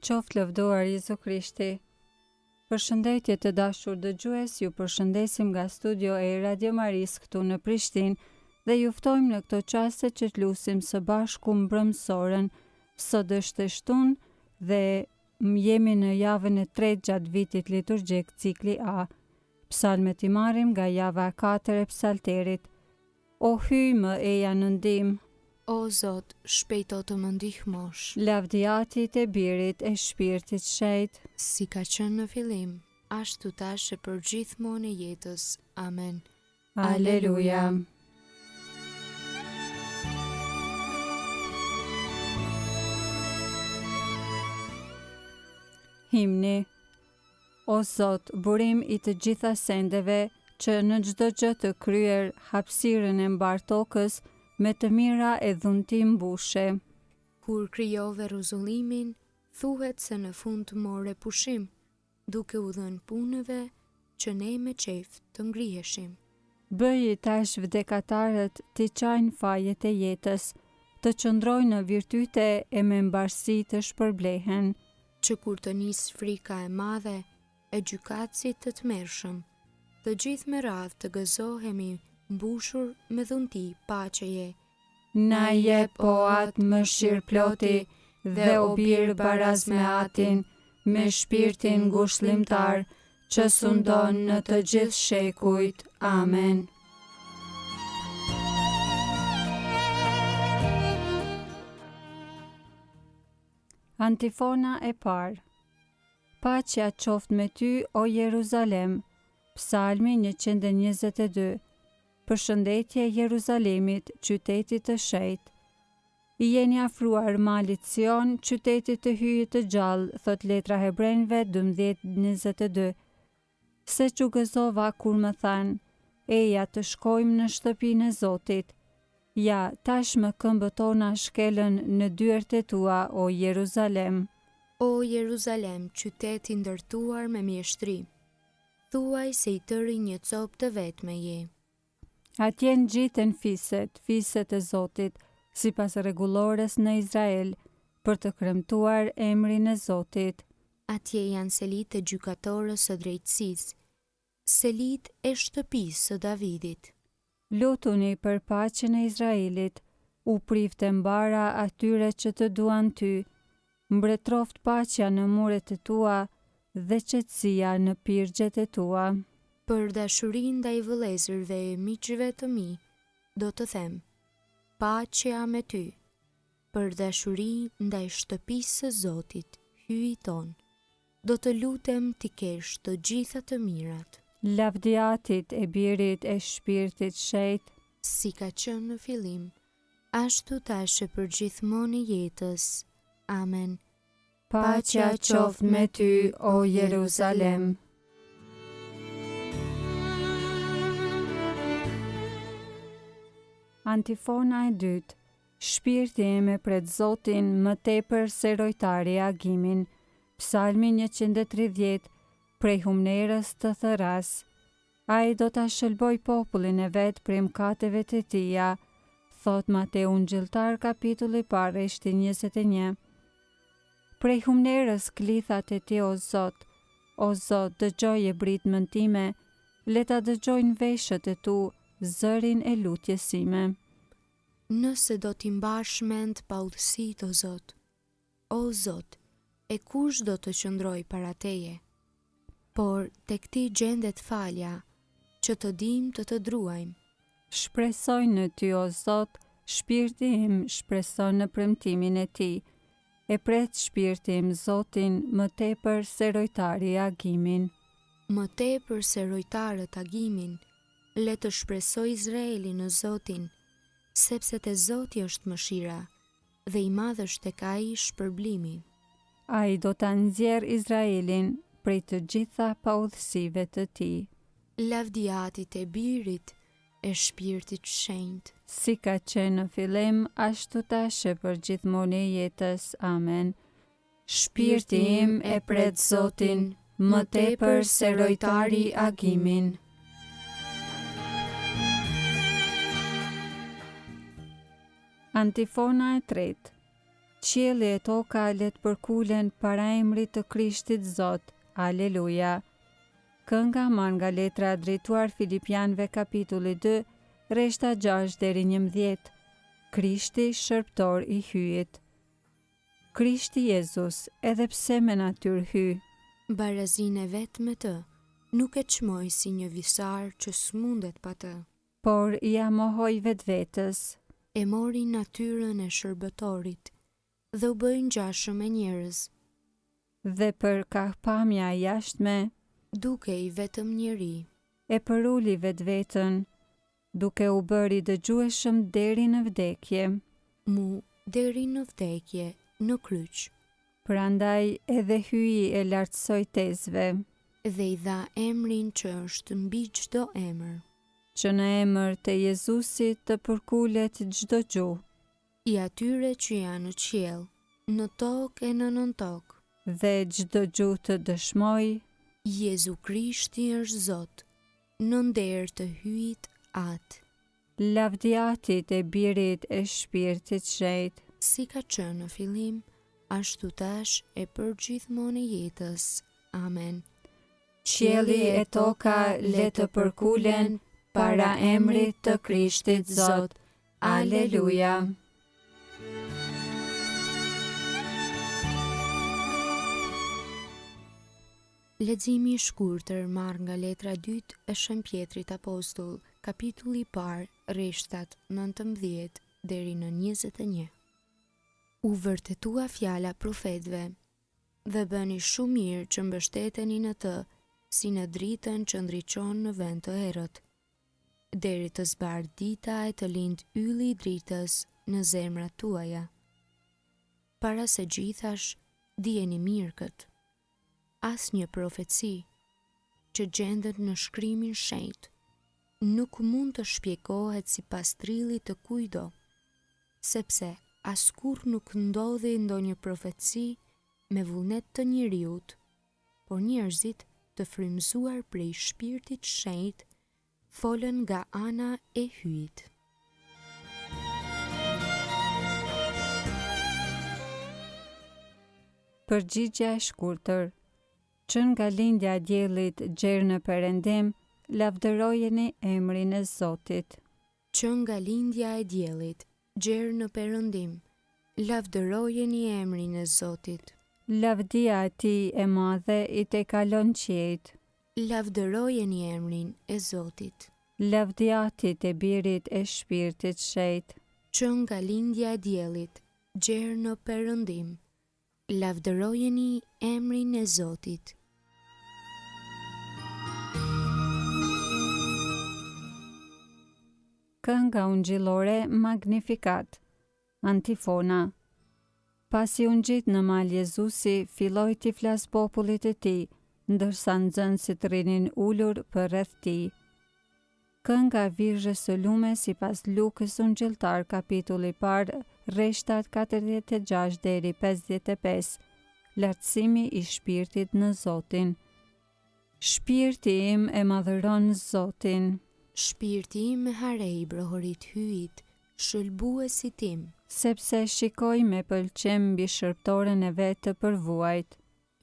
qoftë lëvduar Jezu Krishti. Përshëndetje të dashur dëgjues, ju përshëndesim nga studio e Radio Maris këtu në Prishtinë dhe ju ftojmë në këto qaste që të lusim së bashku mbrëmsorën. Sot është e shtunë dhe jemi në javën e 3 gjatë vitit liturgjik cikli A. Psalmet i marrim nga java 4 e psalterit. O hyj më eja në ndihmë. O Zot, shpejto të më ndihmosh. Lavdiatit e Birit e Shpirtit Shejt, Si ka qenë në fillim, ashtu tash e për gjithmonë e jetës. Amen. Aleluja. Himni. O Zot, burim i të gjitha sendeve, që në çdo gjë të kryer hapësirën e mbar tokës, me të mira e dhunti mbushe. Kur krijove rruzullimin, thuhet se në fund more pushim, duke u dhënë punëve që ne me qejf të ngriheshim. Bëji tash vdekatarët t'i qajnë fajet e jetës, të qëndrojnë në virtyte e me mbarësi të shpërblehen. Që kur të nis frika e madhe, e gjykatësit të tmerrshëm, të gjithë me radhë të gëzohemi mbushur me dhunti paqeje. Na jep o atë mëshirë ploti, dhe o birë baraz me atin, me shpirtin ngushëllimtar, që sundon në të gjithë shekujt. Amen. Antifona e parë. Paqja qoftë me ty, o Jeruzalem. Psalmi 122. Përshëndetje Jeruzalemit, qytetit të shenjtë. I jeni afruar malit Sion, qytetit të hyjit të gjallë, thot letra Hebrejve 12:22. Se që gëzova kur më thanë, eja të shkojmë në shtëpinë e Zotit. Ja, tash më këmbët tona shkelën në dyert e tua, o Jeruzalem. O Jeruzalem, qyteti ndërtuar me mjeshtri, thuaj se i tëri një copë të vetme je. Atje ngjiten fiset e Zotit, sipas rregullores në Izrael, për të kremtuar emrin e Zotit. Atje janë selit e gjykatorës së drejtësisë, selit e shtëpisë së Davidit. Lutuni për paqen e Izraelit, u prifte mbara atyre që të duan ty, mbretroft paqja në muret e tua dhe qetësia në pirgjet e tua. Për dashurin ndaj vëllezërve e miqve të mi, do të them, paqja me ty. Për dashurin ndaj shtëpisë së Zotit, hyj ton, do të lutem t'i kesh të gjitha të mirat. Lavdiatit e Birit e Shpirtit Shejt, Si ka qenë në fillim, ashtu tash e për gjithmonë e jetës. Amen. Paqja qoftë me ty, o Jeruzalem. Antifona e dytë. Shpirti im e pret Zotin më tepër se rojtari e agimin. Psalmi 130, prej humnerës të thëras. Ai do ta shëlboj popullin e vet prej mëkateve të tija, thot Mateu Ungjilltar kapitulli parë ishti 21. Prej humnerës klithat e ti, o Zot, dëgjoje britmën time, le ta dëgjojnë veshët e tu, zërin e lutjes sime. Nëse do t'i mbash mend pa udhësit, o Zot, e kush do të qëndroj para teje? Por tek ti gjendet falja, që të dim të druajmë. Shpresoj në ty, o Zot, shpirti im shpreson në premtimin e ti. E pret shpirti im Zotin më tepër se rojtari e agimin. Më tepër se rojtarët agimin, le të shpresoj Izraeli në Zotin, sepse te Zoti është mëshira, dhe i madh është tek ai shpërblimi. Ai do ta nxjerr Izraelin prej të gjitha paudhësive të tij. Lavdiatit e Birit e Shpirtit Shenjtë. Si ka qenë në fillim, ashtu tash e për gjithmonë e jetës. Amen. Shpirti im e pret Zotin, më tepër se rojtari agimin. Antifona e tretë. Qielli e toka le të përkulen para emrit të Krishtit Zot. Aleluja. Kënga marrë nga letra drejtuar Filipianëve kapitulli 2, rreshta 6 deri 11. Krishti shërptor i hyjit. Krishti Jezus, edhe pse me natyrë hy, Barazinë e vetë me të, nuk e çmoi si një visar që s'mundet pa të. por ja mohoi vetvetes. E mori natyrën e shërbëtorit dhe u bëi ngjashëm me njerëz, Dhe për kahpamja e jashtme, duke i vetëm njeri. e përuli vetveten, duke u bëri dëgjueshëm deri në vdekje. Mu deri në vdekje në kryq, Prandaj edhe hyi e lartësoi tezve, dhe i dha emrin që është mbi çdo emër, që në emër të Jezusit të përkulet çdo gjuhë, i atyre që janë në qiell, në tokë e në nën tokë. dhe çdo gjuhë të dëshmoj Jezu Krishti është Zot, në nder të hyjit atë, lavdiatit e Birit e Shpirtit Shenjtë, si ka qenë në fillim, ashtu tash e për gjithmonë e jetës. Amen. Qielli e toka le të përkulen para emrit të Krishtit Zot. Aleluja. Leximi i shkurtër marrë nga letra 2 e Shën Pjetrit Apostull, kapitulli i parë, rreshtat 19 deri në 21. U vërtetua fjala profetëve, dhe bëni shumë mirë që mbështeteni në të, si në dritën që ndriçon në vend të errët, deri të zbardh dita e të lind ylli i dritës në zemrat tuaja. Para se gjithash, dijeni mirë këtë. Asnjë profeci që gjendet në shkrimin shenjtë nuk mund të shpjegohet sipas trillit të kujdo, sepse askur nuk ndodhi ndonjë profeci me vullnet të njeriut, por njerëzit të frymëzuar prej shpirtit shenjtë folën nga ana e hyjit. Përgjigja e shkurtër. Që nga lindja e diellit gjerë në Perëndim, lavdërojeni emrin e Zotit. Që nga lindja e diellit gjerë në Perëndim, lavdërojeni emrin e Zotit. Lavdia e tij e madhe i tekalon qiejt. Lavdërojeni emrin e Zotit. Lavdiatit e Birit e Shpirtit Shenjtë. Që nga lindja e diellit gjerë në Perëndim, lavdërojeni emrin e Zotit. Kënga ungjillore Magnificat. Antifona. Pasi u ngjit në mal Jezusi, filloi t'i flas popullit e tij, ndërsa nxënësit rrinin ulur përreth tij. Kënga Virgjës së Lume sipas Lukës ungjilltar kapitulli i parë, rreshtat 46 deri 55. Lartësimi i shpirtit në Zotin. Shpirti im e madhëron Zotin, Shpirti im me harej brohorit hyjit, shëlbuesi tim, sepse shikoj me pëlqim mbi shërptoren e vet të përvuajt,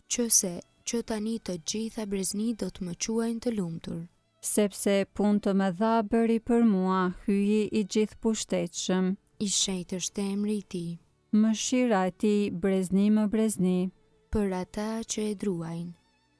qëse që tani të gjitha brezni do të më quajnë të lumtur. sepse punë të mëdha bëri për mua hyji i gjithë pushtetshëm. I shenjtë është emri i tij, Mëshira e tij brezni më brezni, për ata që e druajnë.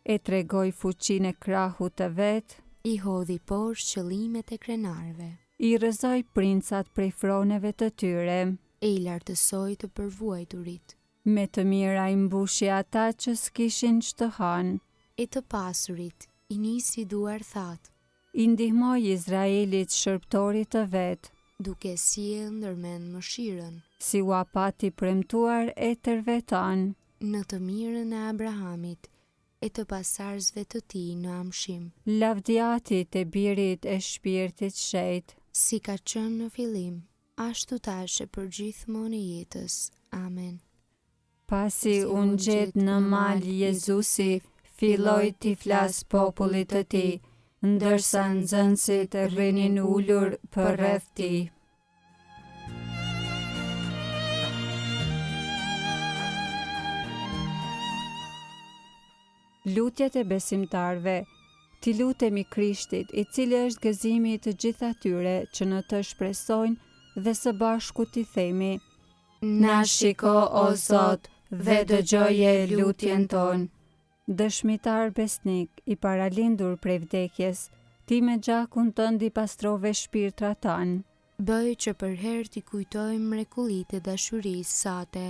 e tregoj fuqinë e krahut të vet, I hodhi poshtë qëllimet e krenarëve, i rrëzoi princat prej froneve të tyre, e i lartësoi të përvuajturit, me të mira i mbushi ata që s'kishin ç'të hanë, e të pasurit i nisi duar thatë, i ndihmoi Izraelit shërptorit të vet, duke sjellë ndërmend mëshirën, si u apati premtuar e tërvetan, në të mirën e Abrahamit, e të pasarzve të tij në amshim, lavdiatit e Birit e Shpirtit Shenjtë, si ka qenë në fillim, ashtu tash e për gjithmonë e jetës. Amen. Pasi u ngjet në mal Jezusi, filloi t'i flas popullit të tij, ndërsa nxënësit rrinin ulur përreth tij. Lutjet e besimtarve. Ti lutemi Krishtit, i cili është gëzimi i të gjithë atyre që në të shpresojnë dhe së bashku ti themi: Na shiko o Zot dhe dëgjoje lutjen tonë. Dëshmitar besnik i paralindur prej vdekjes, ti me gjakun tënd i pastrove shpirtrat tanë. Bëj që për herë t'i kujtojmë mrekullitë e dashurisë sate.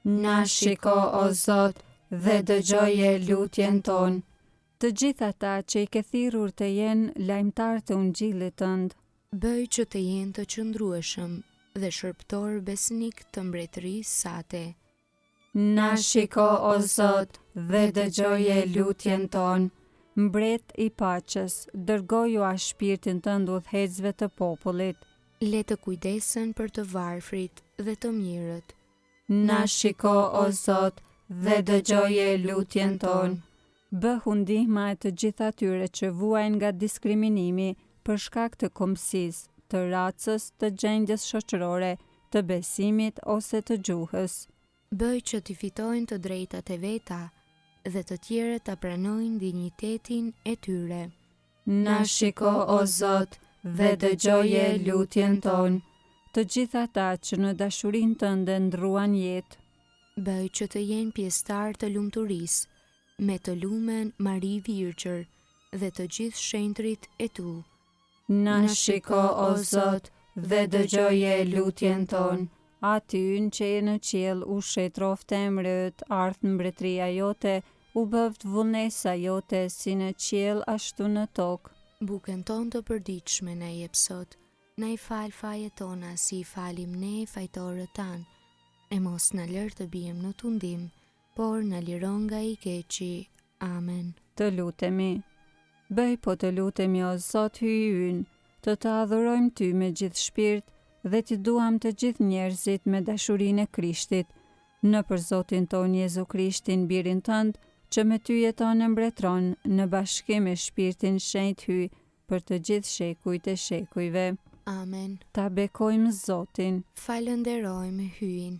Na shiko o Zot dhe dëgjoje lutjen tonë. Të gjithë ata që i ke thirrur të jenë lajmtar të ungjillit tënd. Bëj që të jenë të qëndrueshëm dhe shërptor besnik të mbretërisë sate. Na shiko o Zot dhe dëgjoje lutjen tonë. Mbret i paqes, dërgoju a shpirtin tënd udhëheqësve të popullit. Le të kujdesen për të varfrit dhe të mirët. Na shiko o Zot dhe dëgjoje lutjen tonë. Bëhu ndihma e të gjithë atyre që vuajnë nga diskriminimi për shkak të kombësisë, të racës, të gjendjes shoqërore, të besimit ose të gjuhës. Bëj që t'i fitojnë të drejtat e veta dhe të tjerët ta pranojnë dinjitetin e tyre. Na shiko o Zot dhe dëgjoje lutjen tonë. Të gjithë ata që në dashurinë tënde ndruan jetë. Bëj që të jenë pjesëtar të lumturisë, me të lumen Mari Virgjër dhe të gjithë shenjtrit e tu. Na shiko o Zot dhe dëgjoje lutjen tonë. Aty që je në qiell u shetrofte emrët, ardh mbretëria jote, u bëft vullnesa jote si në qiell ashtu në tokë. Bukën tonë të përditshme na jep sot, na i fal fajet tona si i falim ne fajtorët tanë, e mos na lër të bijem në tundim, por na liron nga i keqi. Amen. Të lutemi. Bëj po të lutemi o Zot hyj ynë, të adhurojmë ty me gjithë shpirt dhe t'i duam të gjithë njerëzit me dashurinë e Krishtit, nëpër Zotin ton Jezu Krishtin, birin tënd, që me ty jeton e mbretron në bashkim me Shpirtin Shenjt hyj për të gjithë shekujt e shekujve. Amen. Ta bekojmë Zotin. Falënderojmë hyjin.